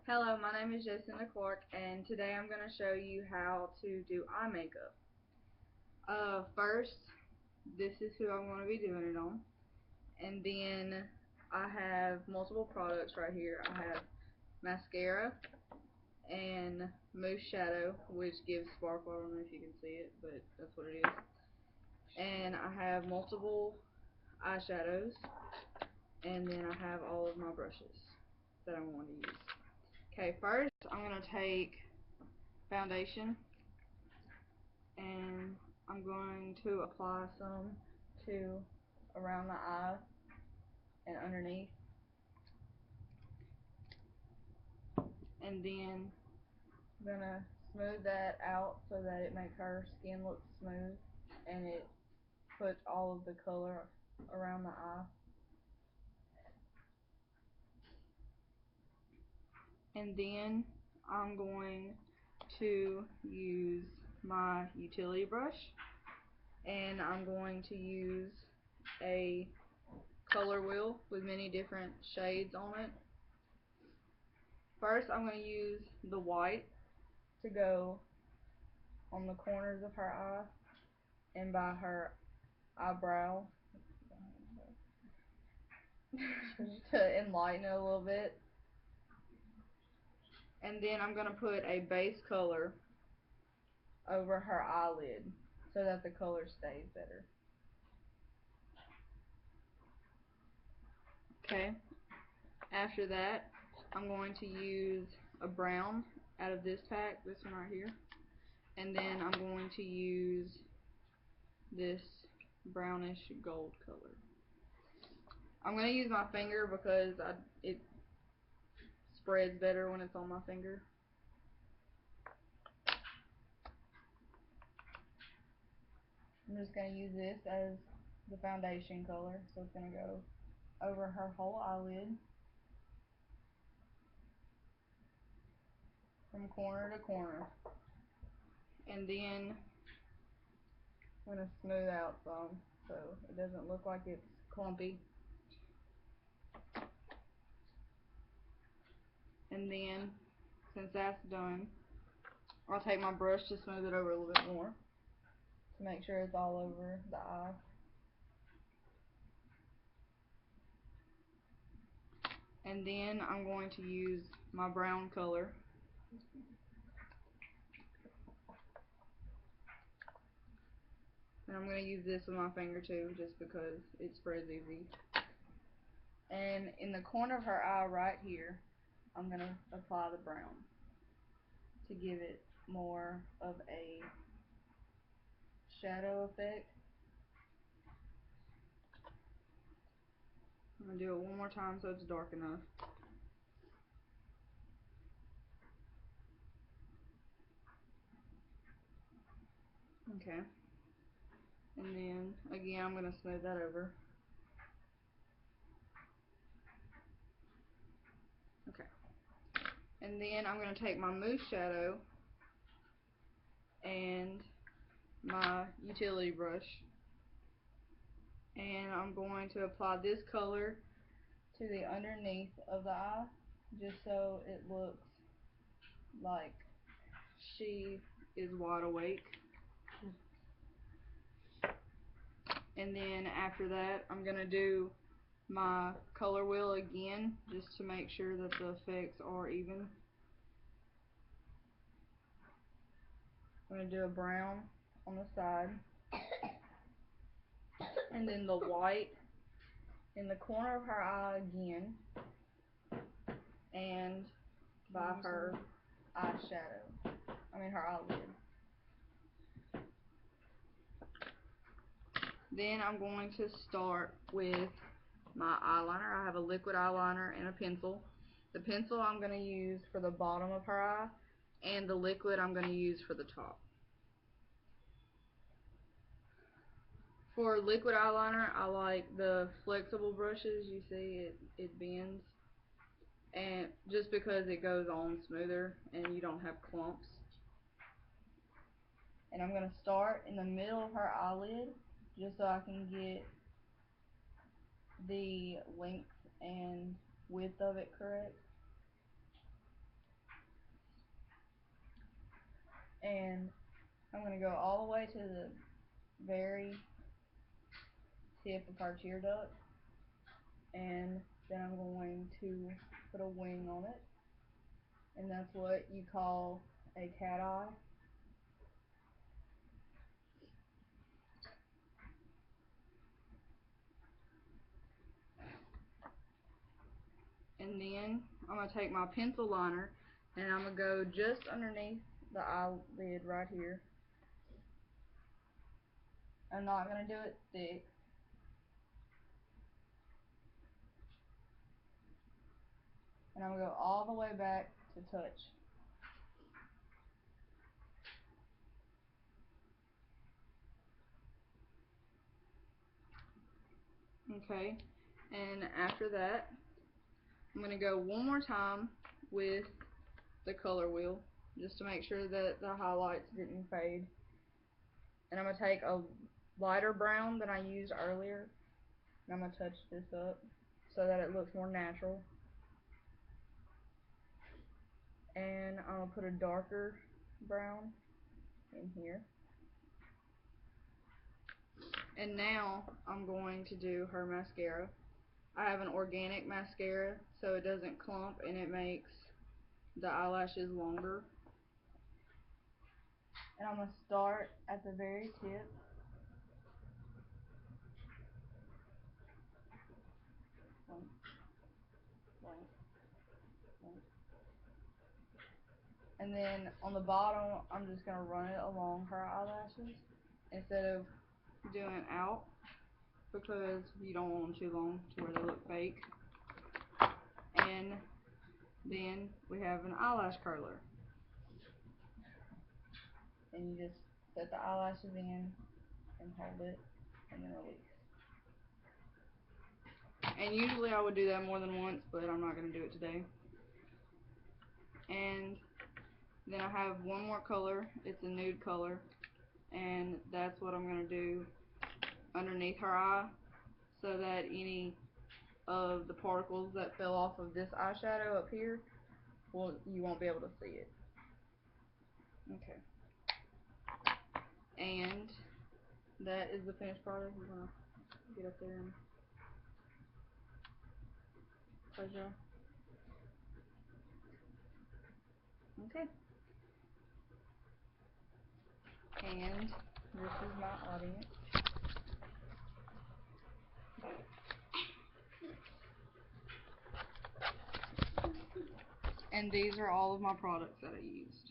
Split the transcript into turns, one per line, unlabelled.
Hello, my name is Jacinda Clark, and today I'm going to show you how to do eye makeup. First, this is who I'm going to be doing it on, and then I have multiple products right here. I have mascara and mousse shadow, which gives sparkle. I don't know if you can see it, but that's what it is. And I have multiple eyeshadows, and then I have all of my brushes that I'm going to use. Okay, first I'm going to take foundation and I'm going to apply some to around the eye and underneath, and then I'm going to smooth that out so that it makes her skin look smooth and it puts all of the color around the eye. And then I'm going to use my utility brush, and I'm going to use a color wheel with many different shades on it. First, I'm going to use the white to go on the corners of her eye and by her eyebrow to enlighten it a little bit. And then I'm going to put a base color over her eyelid so that the color stays better. Okay, after that, I'm going to use a brown out of this pack, this one right here, and then I'm going to use this brownish gold color. I'm going to use my finger because it spreads better when it's on my finger. I'm just going to use this as the foundation color, so it's going to go over her whole eyelid from corner to corner, and then I'm going to smooth out some so it doesn't look like it's clumpy. And then, since that's done, I'll take my brush to smooth it over a little bit more to make sure it's all over the eye. And then I'm going to use my brown color and I'm going to use this with my finger too, just because it spreads easy. And in the corner of her eye right here, I'm going to apply the brown to give it more of a shadow effect. I'm going to do it one more time so it's dark enough. Okay. And then, again, I'm going to smooth that over. Okay. And then I'm going to take my mousse shadow and my utility brush, and I'm going to apply this color to the underneath of the eye, just so it looks like she is wide awake. And then after that, I'm going to do my color wheel again, just to make sure that the effects are even. I'm going to do a brown on the side, and then the white in the corner of her eye again, and by her eyeshadow, her eyelid. Then I'm going to start with my eyeliner. I have a liquid eyeliner and a pencil. The pencil I'm going to use for the bottom of her eye, and the liquid I'm going to use for the top. For liquid eyeliner, I like the flexible brushes. You see it bends, and just because it goes on smoother and you don't have clumps. And I'm going to start in the middle of her eyelid just so I can get the length and width of it correct. And I'm going to go all the way to the very tip of our tear duct, and then I'm going to put a wing on it, and that's what you call a cat eye. And then I'm going to take my pencil liner and I'm going to go just underneath the eyelid right here. I'm not going to do it thick. And I'm going to go all the way back to touch. Okay, and after that, I'm going to go one more time with the color wheel, just to make sure that the highlights didn't fade. And I'm going to take a lighter brown than I used earlier, and I'm going to touch this up so that it looks more natural. And I'm going to put a darker brown in here. And now I'm going to do her mascara. I have an organic mascara, so it doesn't clump and it makes the eyelashes longer. And I'm going to start at the very tip. And then on the bottom, I'm just going to run it along her eyelashes instead of doing it out, because you don't want them too long to where they look fake. And then we have an eyelash curler. And you just set the eyelashes in and hold it and then release. And usually I would do that more than once, but I'm not going to do it today. And then I have one more color. It's a nude color, and that's what I'm going to do underneath her eye, so that any of the particles that fell off of this eyeshadow up here, well, you won't be able to see it. Okay. And that is the finished product. I'm going to get up there and close your eye. Okay. And this is my audience. And these are all of my products that I used.